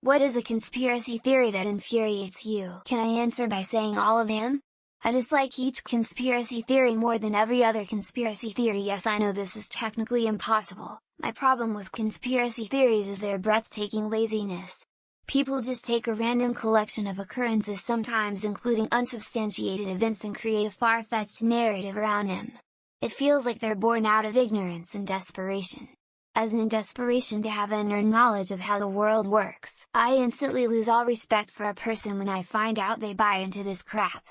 What is a conspiracy theory that infuriates you? Can I answer by saying all of them? I dislike each conspiracy theory more than every other conspiracy theory. Yes, I know this is technically impossible. My problem with conspiracy theories is their breathtaking laziness. People just take a random collection of occurrences, sometimes including unsubstantiated events, and create a far-fetched narrative around them. It feels like they're born out of ignorance and desperation. As in desperation to have inner knowledge of how the world works. I instantly lose all respect for a person when I find out they buy into this crap.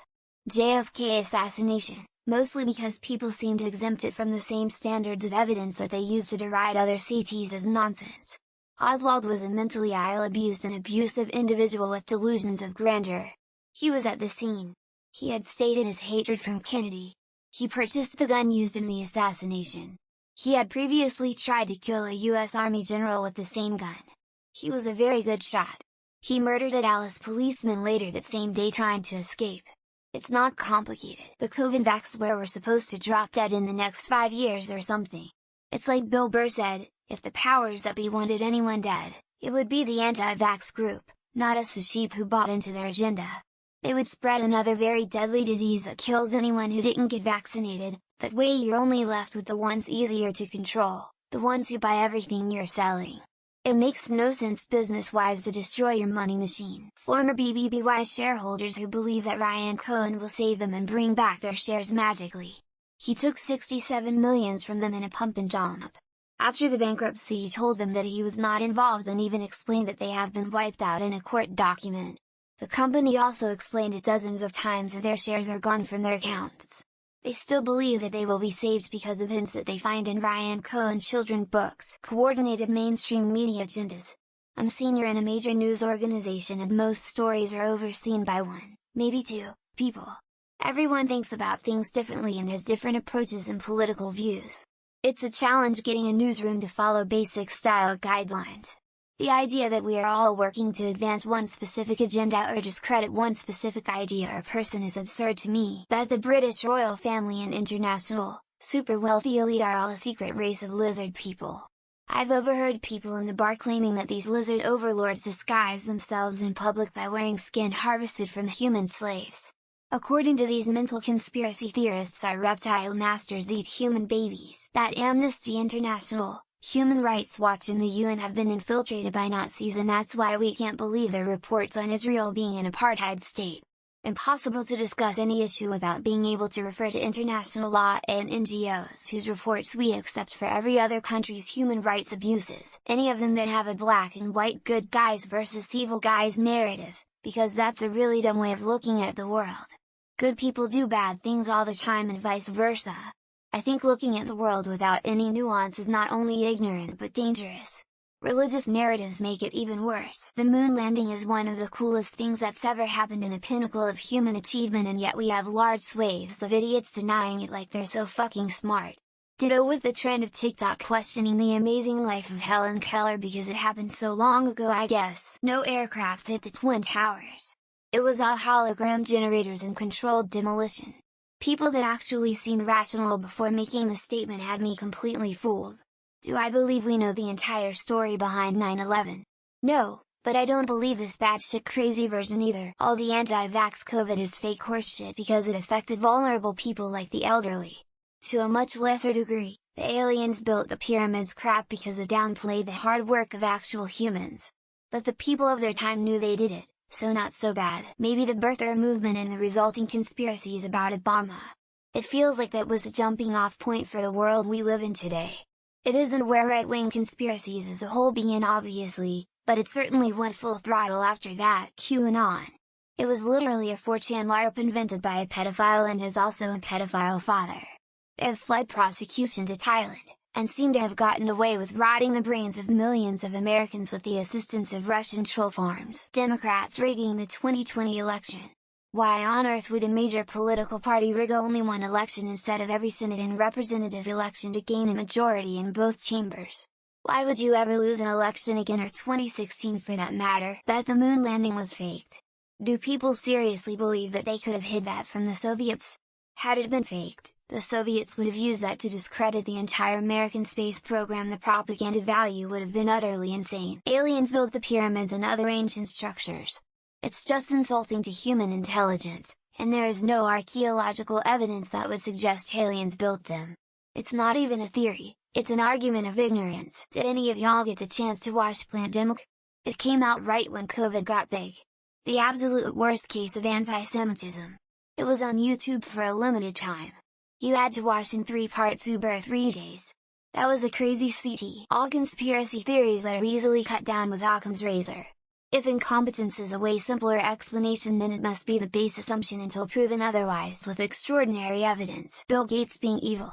JFK assassination, mostly because people seem to exempt it from the same standards of evidence that they use to deride other CTs as nonsense. Oswald was a mentally ill, abused and abusive individual with delusions of grandeur. He was at the scene. He had stated his hatred from Kennedy. He purchased the gun used in the assassination. He had previously tried to kill a US Army general with the same gun. He was a very good shot. He murdered a Dallas policeman later that same day trying to escape. It's not complicated. The COVID vax were supposed to drop dead in the next 5 years or something. It's like Bill Burr said, if the powers that be wanted anyone dead, it would be the anti-vax group, not us the sheep who bought into their agenda. They would spread another very deadly disease that kills anyone who didn't get vaccinated. That way you're only left with the ones easier to control, the ones who buy everything you're selling. It makes no sense business-wise to destroy your money machine. Former BBBY shareholders who believe that Ryan Cohen will save them and bring back their shares magically. He took 67 million from them in a pump and dump. After the bankruptcy he told them that he was not involved and even explained that they have been wiped out in a court document. The company also explained it dozens of times that their shares are gone from their accounts. They still believe that they will be saved because of hints that they find in Ryan Cohen's children's books. Coordinated mainstream media agendas. I'm senior in a major news organization and most stories are overseen by one, maybe two, people. Everyone thinks about things differently and has different approaches and political views. It's a challenge getting a newsroom to follow basic style guidelines. The idea that we are all working to advance one specific agenda or discredit one specific idea or person is absurd to me. That the British royal family and international, super wealthy elite are all a secret race of lizard people. I've overheard people in the bar claiming that these lizard overlords disguise themselves in public by wearing skin harvested from human slaves. According to these mental conspiracy theorists, our reptile masters eat human babies. That Amnesty International, Human Rights Watch and the UN have been infiltrated by Nazis, and that's why we can't believe their reports on Israel being an apartheid state. Impossible to discuss any issue without being able to refer to international law and NGOs whose reports we accept for every other country's human rights abuses. Any of them that have a black and white good guys versus evil guys narrative, because that's a really dumb way of looking at the world. Good people do bad things all the time and vice versa. I think looking at the world without any nuance is not only ignorant but dangerous. Religious narratives make it even worse. The moon landing is one of the coolest things that's ever happened and a pinnacle of human achievement, and yet we have large swathes of idiots denying it like they're so fucking smart. Ditto with the trend of TikTok questioning the amazing life of Helen Keller because it happened so long ago. I guess no aircraft hit the Twin Towers. It was all hologram generators and controlled demolition. People that actually seemed rational before making the statement had me completely fooled. Do I believe we know the entire story behind 9/11? No, but I don't believe this batshit crazy version either. All the anti-vax COVID is fake horseshit because it affected vulnerable people like the elderly. To a much lesser degree, the aliens built the pyramids crap because it downplayed the hard work of actual humans. But the people of their time knew they did it, so not so bad. Maybe the birther movement and the resulting conspiracies about Obama. It feels like that was the jumping off point for the world we live in today. It isn't where right-wing conspiracies as a whole began obviously, but it certainly went full throttle after that. QAnon. It was literally a 4chan LARP invented by a pedophile and has also a pedophile father. They have fled prosecution to Thailand, and seem to have gotten away with rotting the brains of millions of Americans with the assistance of Russian troll farms. Democrats rigging the 2020 election. Why on earth would a major political party rig only one election instead of every Senate and representative election to gain a majority in both chambers? Why would you ever lose an election again, or 2016 for that matter? That the moon landing was faked. Do people seriously believe that they could have hid that from the Soviets? Had it been faked, The Soviets would have used that to discredit the entire American space program. The propaganda value would have been utterly insane. Aliens built the pyramids and other ancient structures. It's just insulting to human intelligence, and there is no archaeological evidence that would suggest aliens built them. It's not even a theory, it's an argument of ignorance. Did any of y'all get the chance to watch Plandemic? It came out right when COVID got big. The absolute worst case of anti-Semitism. It was on YouTube for a limited time. You had to watch in 3 parts over 3 days. That was a crazy CT. All conspiracy theories that are easily cut down with Occam's razor. If incompetence is a way simpler explanation, then it must be the base assumption until proven otherwise with extraordinary evidence. Bill Gates being evil.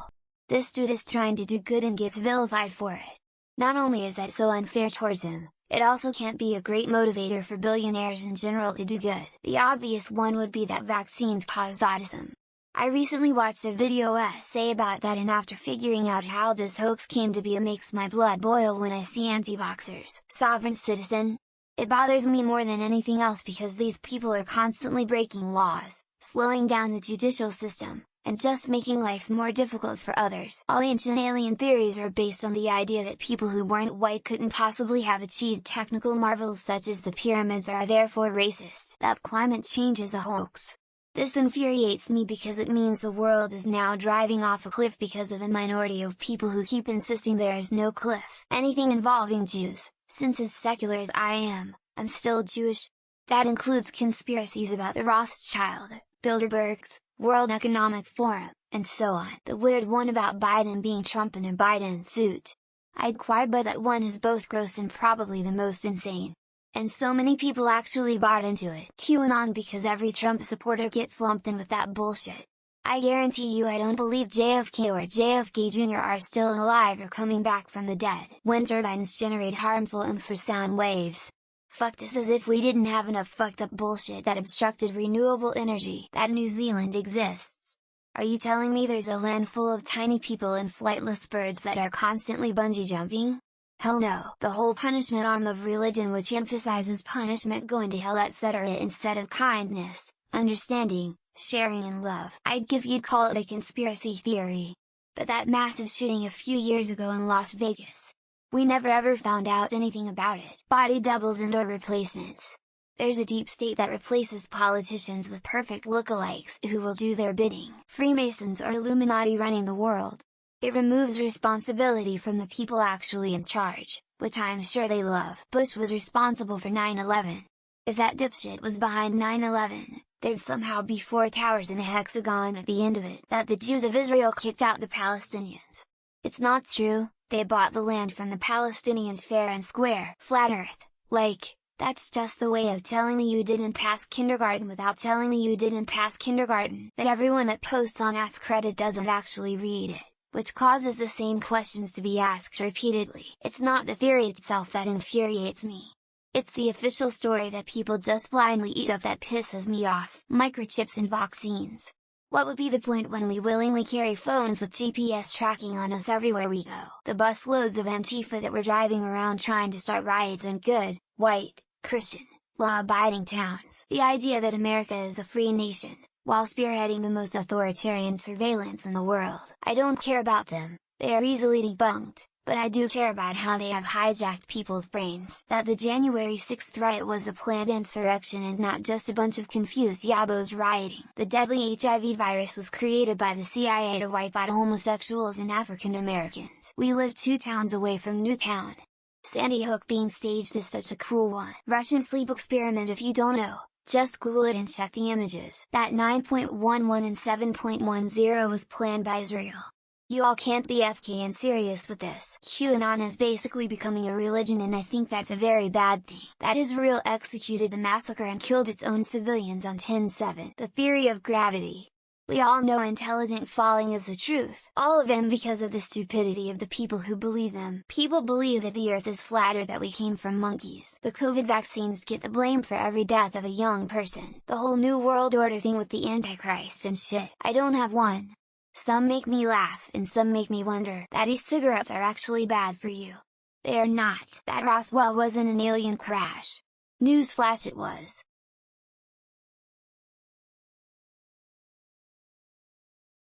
This dude is trying to do good and gets vilified for it. Not only is that so unfair towards him, it also can't be a great motivator for billionaires in general to do good. The obvious one would be that vaccines cause autism. I recently watched a video essay about that, and after figuring out how this hoax came to be, it makes my blood boil when I see anti-vaxxers. Sovereign citizen? It bothers me more than anything else because these people are constantly breaking laws, slowing down the judicial system, and just making life more difficult for others. All ancient alien theories are based on the idea that people who weren't white couldn't possibly have achieved technical marvels such as the pyramids, are therefore racist. That climate change is a hoax. This infuriates me because it means the world is now driving off a cliff because of a minority of people who keep insisting there is no cliff. Anything involving Jews, since as secular as I am, I'm still Jewish. That includes conspiracies about the Rothschild, Bilderbergs, World Economic Forum, and so on. The weird one about Biden being Trump in a Biden suit. I'd cry, but that one is both gross and probably the most insane. And so many people actually bought into it. QAnon, because every Trump supporter gets lumped in with that bullshit. I guarantee you I don't believe JFK or JFK Jr. are still alive or coming back from the dead. Wind turbines generate harmful infrasound waves. Fuck this, as if we didn't have enough fucked up bullshit that obstructed renewable energy. That New Zealand exists. Are you telling me there's a land full of tiny people and flightless birds that are constantly bungee jumping? Hell no. The whole punishment arm of religion, which emphasizes punishment, going to hell etc. instead of kindness, understanding, sharing and love. I'd give you'd call it a conspiracy theory. But that massive shooting a few years ago in Las Vegas. We never ever found out anything about it. Body doubles and/or replacements. There's a deep state that replaces politicians with perfect lookalikes who will do their bidding. Freemasons or Illuminati running the world. It removes responsibility from the people actually in charge, which I'm sure they love. Bush was responsible for 9/11. If that dipshit was behind 9/11, there'd somehow be 4 towers and a hexagon at the end of it. That the Jews of Israel kicked out the Palestinians. It's not true, they bought the land from the Palestinians fair and square. Flat Earth, like, that's just a way of telling me you didn't pass kindergarten without telling me you didn't pass kindergarten. That everyone that posts on Ask Reddit doesn't actually read it, which causes the same questions to be asked repeatedly. It's not the theory itself that infuriates me. It's the official story that people just blindly eat up that pisses me off. Microchips and vaccines. What would be the point when we willingly carry phones with GPS tracking on us everywhere we go? The busloads of Antifa that were driving around trying to start riots in good, white, Christian, law-abiding towns. The idea that America is a free nation, while spearheading the most authoritarian surveillance in the world. I don't care about them, they are easily debunked, but I do care about how they have hijacked people's brains. That the January 6th riot was a planned insurrection and not just a bunch of confused yabos rioting. The deadly HIV virus was created by the CIA to wipe out homosexuals and African Americans. We live 2 towns away from Newtown. Sandy Hook being staged is such a cruel one. Russian sleep experiment, if you don't know, just Google it and check the images. That 9.11 and 7.10 was planned by Israel. You all can't be FK and serious with this. QAnon is basically becoming a religion, and I think that's a very bad thing. That Israel executed the massacre and killed its own civilians on 10/7. The theory of gravity. We all know intelligent falling is the truth. All of them because of the stupidity of the people who believe them. People believe that the earth is flat or that we came from monkeys. The COVID vaccines get the blame for every death of a young person. The whole New World Order thing with the Antichrist and shit. I don't have one. Some make me laugh and some make me wonder that e-cigarettes are actually bad for you. They are not. That Roswell wasn't an alien crash. Newsflash, it was.